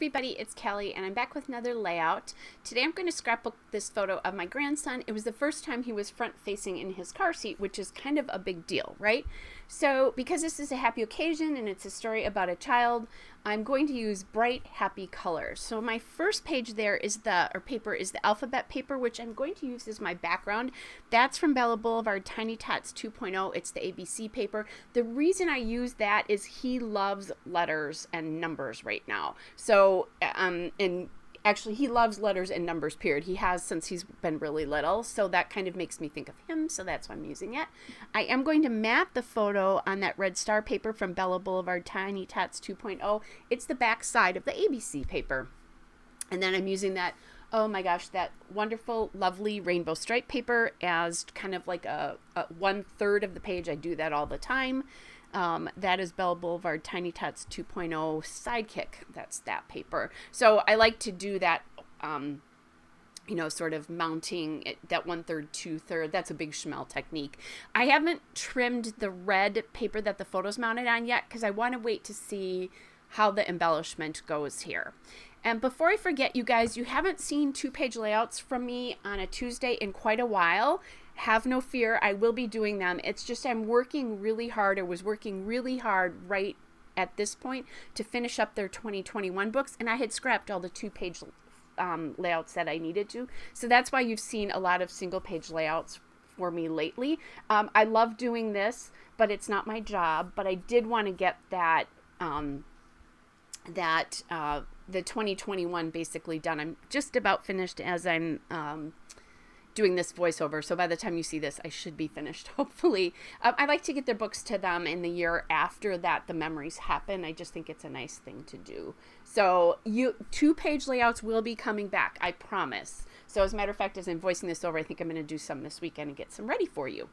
everybody, it's Kelly and I'm back with another layout. Today I'm going to scrapbook this photo of my grandson. It was the first time he was front facing in his car seat, which is kind of a big deal, right? So because this is a happy occasion and it's a story about a child, I'm going to use bright, happy colors. So my first page there is paper is the alphabet paper, which I'm going to use as my background. That's from Bella Boulevard Tiny Tots 2.0. It's the ABC paper. The reason I use that is he loves letters and numbers right now. So, and actually he loves letters and numbers, period. He has since he's been really little. So that kind of makes me think of him. So that's why I'm using it. I am going to map the photo on that red star paper from Bella Boulevard Tiny Tots 2.0. It's the back side of the ABC paper. And then I'm using that, oh my gosh, that wonderful, lovely rainbow stripe paper as kind of like a 1/3 of the page. I do that all the time. That is Bella Boulevard Tiny Tots 2.0 Sidekick. That's that paper. So I like to do that, sort of mounting it, that 1/3, 2/3. That's a big schmel technique. I haven't trimmed the red paper that the photo's mounted on yet because I want to wait to see how the embellishment goes here. And before I forget, you guys, you haven't seen 2-page layouts from me on a Tuesday in quite a while. Have no fear, I will be doing them. It's just I'm working really hard, or was working really hard right at this point to finish up their 2021 books, and I had scrapped all the 2-page layouts that I needed to. So that's why you've seen a lot of single-page layouts for me lately. I love doing this, but it's not my job. But I did want to get that the 2021 basically done. I'm just about finished as I'm doing this voiceover. So by the time you see this, I should be finished, hopefully. I like to get their books to them in the year after that the memories happen. I just think it's a nice thing to do. So 2-page layouts will be coming back, I promise. So as a matter of fact, as I'm voicing this over, I think I'm going to do some this weekend and get some ready for you.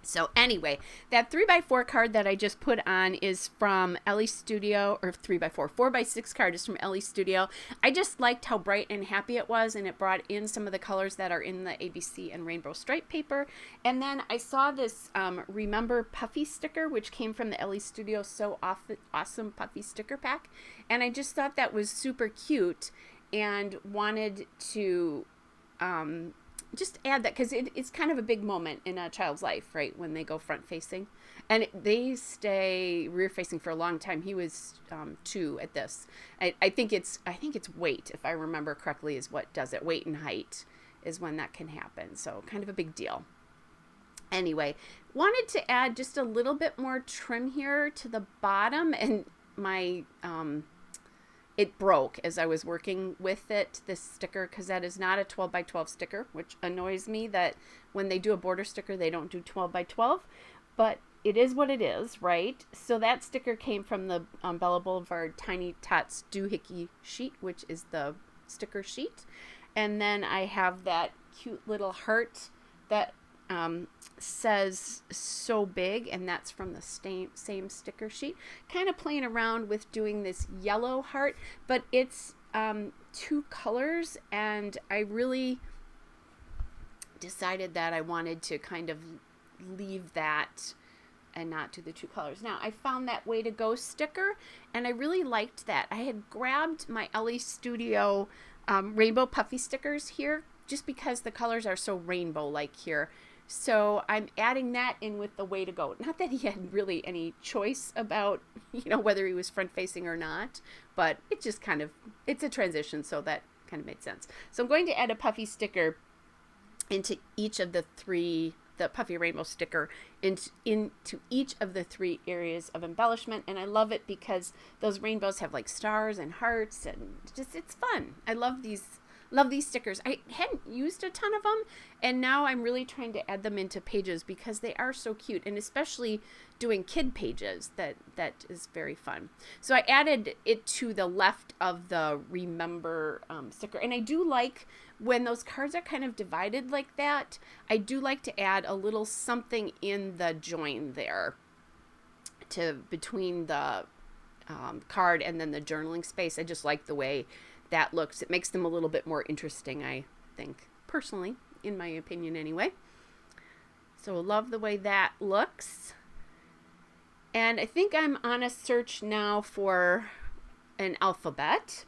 So anyway, that 3x4 card that I just put on is from Ellie Studio, or 3x4, 4x6 card is from Ellie Studio. I just liked how bright and happy it was, and it brought in some of the colors that are in the ABC and rainbow stripe paper. And then I saw this Remember Puffy sticker, which came from the Ellie Studio So Awesome Puffy sticker pack. And I just thought that was super cute and wanted to just add that because it's kind of a big moment in a child's life, right, when they go front facing, and they stay rear facing for a long time. He was 2 at this. I think it's weight, if I remember correctly, is what does it. Weight and height is when that can happen, so kind of a big deal. Anyway, wanted to add just a little bit more trim here to the bottom, and my it broke as I was working with it, this sticker, because that is not a 12x12 sticker, which annoys me that when they do a border sticker, they don't do 12x12, but it is what it is, right? So that sticker came from the Bella Boulevard Tiny Tots Doohickey sheet, which is the sticker sheet. And then I have that cute little heart that says So Big, and that's from the same sticker sheet. Kind of playing around with doing this yellow heart, but it's 2 colors, and I really decided that I wanted to kind of leave that and not do the 2 colors. Now, I found that Way to Go sticker, and I really liked that. I had grabbed my Ellie Studio rainbow puffy stickers here just because the colors are so rainbow-like here. So I'm adding that in with the Way to Go. Not that he had really any choice about, whether he was front facing or not, but it just kind of, it's a transition, so that kind of made sense. So I'm going to add a puffy sticker into each of the 3, the puffy rainbow sticker into each of the 3 areas of embellishment. And I love it because those rainbows have like stars and hearts, and just, it's fun. I love these stickers. I hadn't used a ton of them, and now I'm really trying to add them into pages because they are so cute, and especially doing kid pages, that is very fun. So I added it to the left of the Remember sticker, and I do like when those cards are kind of divided like that. I do like to add a little something in the join there between the card and then the journaling space. I just like the way that looks. It makes them a little bit more interesting, I think, personally, in my opinion anyway. So I love the way that looks. And I think I'm on a search now for an alphabet.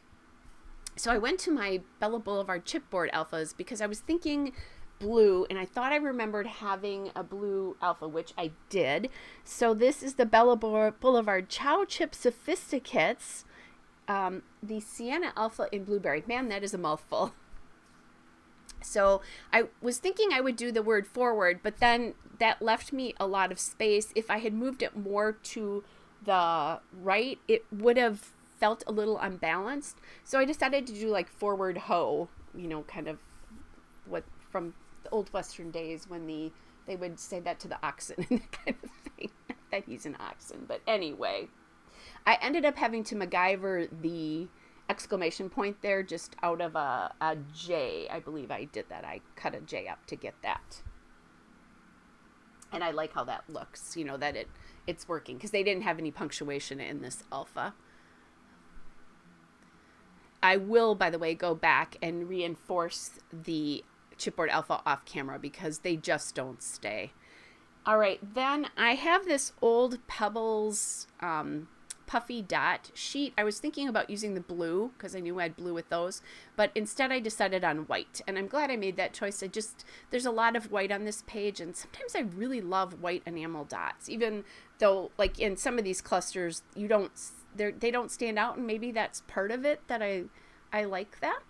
So I went to my Bella Boulevard chipboard alphas because I was thinking blue, and I thought I remembered having a blue alpha, which I did. So this is the Bella Boulevard Chow Chip Sophisticates, the Sienna Alpha in Blueberry. Man, that is a mouthful. So I was thinking I would do the word forward, but then that left me a lot of space. If I had moved it more to the right, it would have felt a little unbalanced. So I decided to do like forward ho, you know, kind of what from the old Western days when they would say that to the oxen and that kind of thing. Not that he's an oxen, but anyway. I ended up having to MacGyver the exclamation point there just out of a J. I believe I did that. I cut a J up to get that. And I like how that looks, you know, that it's working because they didn't have any punctuation in this alpha. I will, by the way, go back and reinforce the chipboard alpha off camera because they just don't stay. All right, then I have this old Pebbles puffy dot sheet. I was thinking about using the blue because I knew I had blue with those, but instead I decided on white, and I'm glad I made that choice. There's a lot of white on this page, and sometimes I really love white enamel dots, even though like in some of these clusters they don't stand out, and maybe that's part of it that I like that.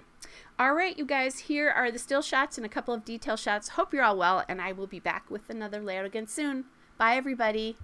All right, you guys, here are the still shots and a couple of detail shots. Hope you're all well, and I will be back with another layout again soon. Bye, everybody.